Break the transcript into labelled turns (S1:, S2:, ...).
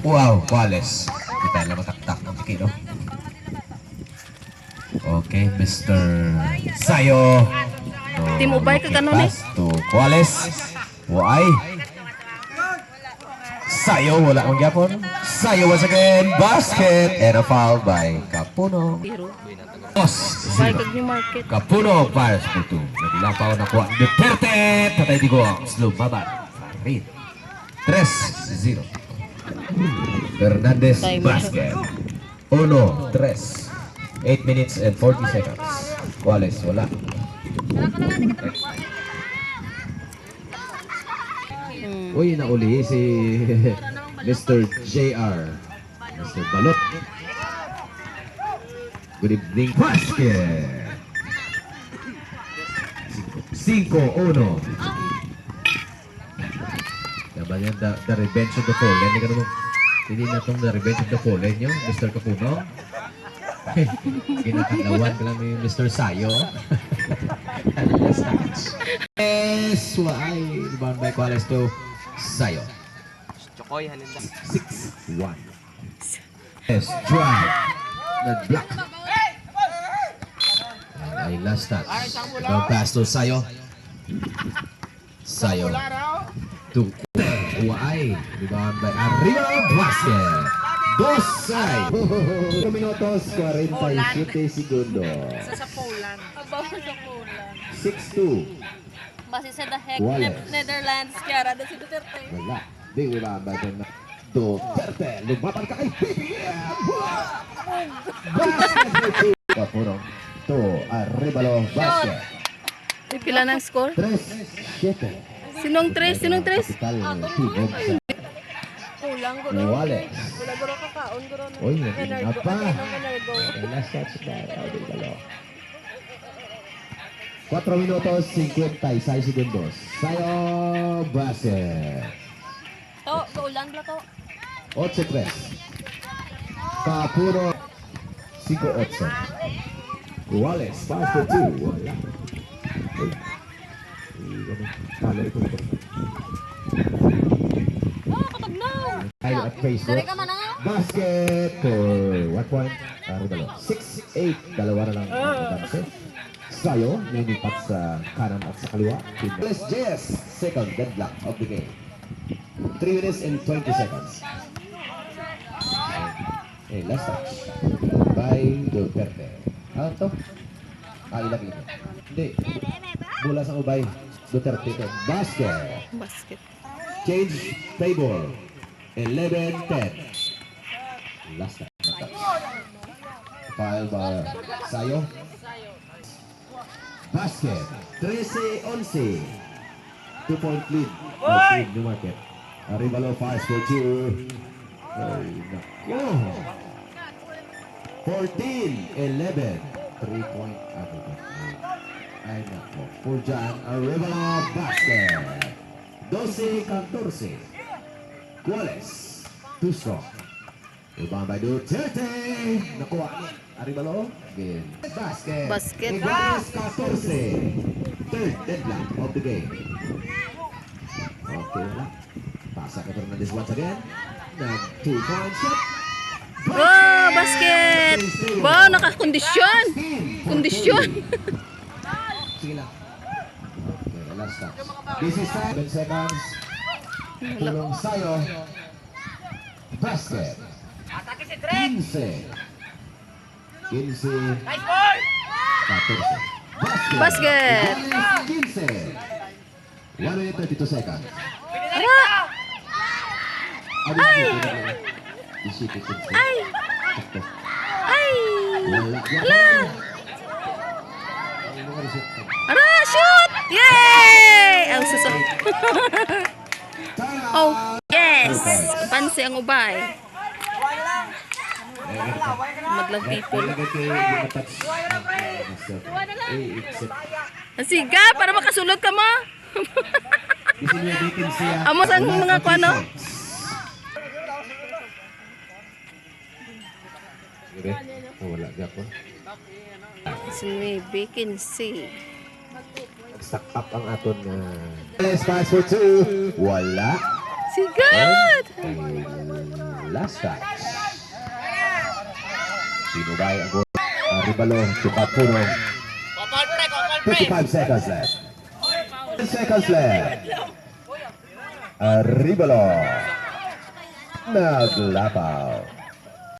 S1: Wow, Wallace. Di tayo lang mataktak ng kilo. Okay, Mr. Sayo.
S2: Team Ubay ka ganun eh.
S1: Pass to Wallace. Why? Sayo, wala akong yapon. Sayo once again, basket. And a foul by Kapuno.
S2: Pero,
S1: Boss,
S2: Ubay
S1: zero.
S2: kag New Market.
S1: Kapuno, fires for two. Naglampaw na kuha. Duterte, patay di ko. Slow, babat. Reed. 3-0. Fernandez,
S2: Time.
S1: basket. 1-3. 8 minutes and 40 seconds. Wallace, wala. Uy, nauli si Mr. JR. Mr. Balot. Good evening, basket. 5-1. Diba yan, the revenge of the fallen. Hindi na itong the revenge of the fallen nyo, Mr. Kapuno. Kinakalawan ka lang ni Mr. Sayo. Yes, why? Rebound by Wallace to Sayo. 6-1. Yes, drive. Nag-block. Ay, last touch. Rebound pass to Sayo. Sayo. To Why? Rebound by Arriba Basket. Dos side. 2 minutos, 47 segundo.
S3: Sa Poland. Abaw sa Poland.
S1: 6-2.
S3: Base sa The Heck,
S1: Wallace.
S3: Netherlands. Kaya rado si Duterte.
S1: Wala. Di rebound by Duterte. Lumaban ka kay BBM. Basket. Kapuro. To Arribalo Basket.
S2: Pila ng score?
S1: 3-7.
S2: Sinong 3? Sinong 3?
S1: Kapital Tibog sa
S3: Kulang ko
S1: Wallace.
S3: Wala ko kakaon ko ron.
S1: Uy, nag-ingat pa.
S3: Energo.
S1: Last touch by Arribalo. 4 minutos, 56 segundos. Sayo Basket.
S3: To, kulang ba to?
S1: 8-3. Kapuro 5-8. Wallace, pass for 2. Wala. Kala ito.
S3: Oh, katagnaw.
S1: Tayo at Facebook.
S3: Dari ka man nga.
S1: Basket for 1 point. Arribalo. 6-8. Dalawa na lang. Sayo, ninipat sa kanan at sa kaliwa. Wallace Jess, second deadlock of the game. 3 minutes and 20 seconds. Okay, last touch. By Duterte. Ano to? Ilagay ito. Hindi. Bola sa ubay. Duterte ito. Basket.
S2: Basket.
S1: Change table. 11-10. Last touch. Foul by Sayo. Basket. 13-11. 2-point lead. New Market. Arribalo fires for 2. Ay, nako. 14-11. 3-point Arribalo. Ay, nako. For Jan, Arribalo basket. 12-14. Wallace. Too strong. Rebound by Duterte. Nakuha ni Arribalo. Again. Basket.
S2: Basket.
S1: Wallace 14. Third deadlock of the game. Okay lang. Pasa kay Fernandez once again. Nag 2-point shot.
S2: Oh, basket! Wow, nakakondisyon! Kondisyon!
S1: Sige lang. Okay, last touch. This is 7 seconds. Tulong Sayo. Basket. 15. 15. 14.
S2: Basket!
S1: 15. 1 minute 32 seconds.
S2: Ay!
S1: Ay!
S2: Ay!
S1: Wala.
S2: Ala! Ara, shoot! Yay! Ang susunod. Oh, yes! Pansi ang ubay. Madlang people. Siga, para makasulot ka mo. Amos ang mga kwano.
S1: Wala gapon.
S2: May vacancy.
S1: Stack up ang aton na. Let's pass for 2. Wala.
S2: Sigat!
S1: Wala. last touch. Pinubay ang goal. Arevalo, sukat puno. 55 seconds left. 10 seconds left. Arevalo. Naglapaw.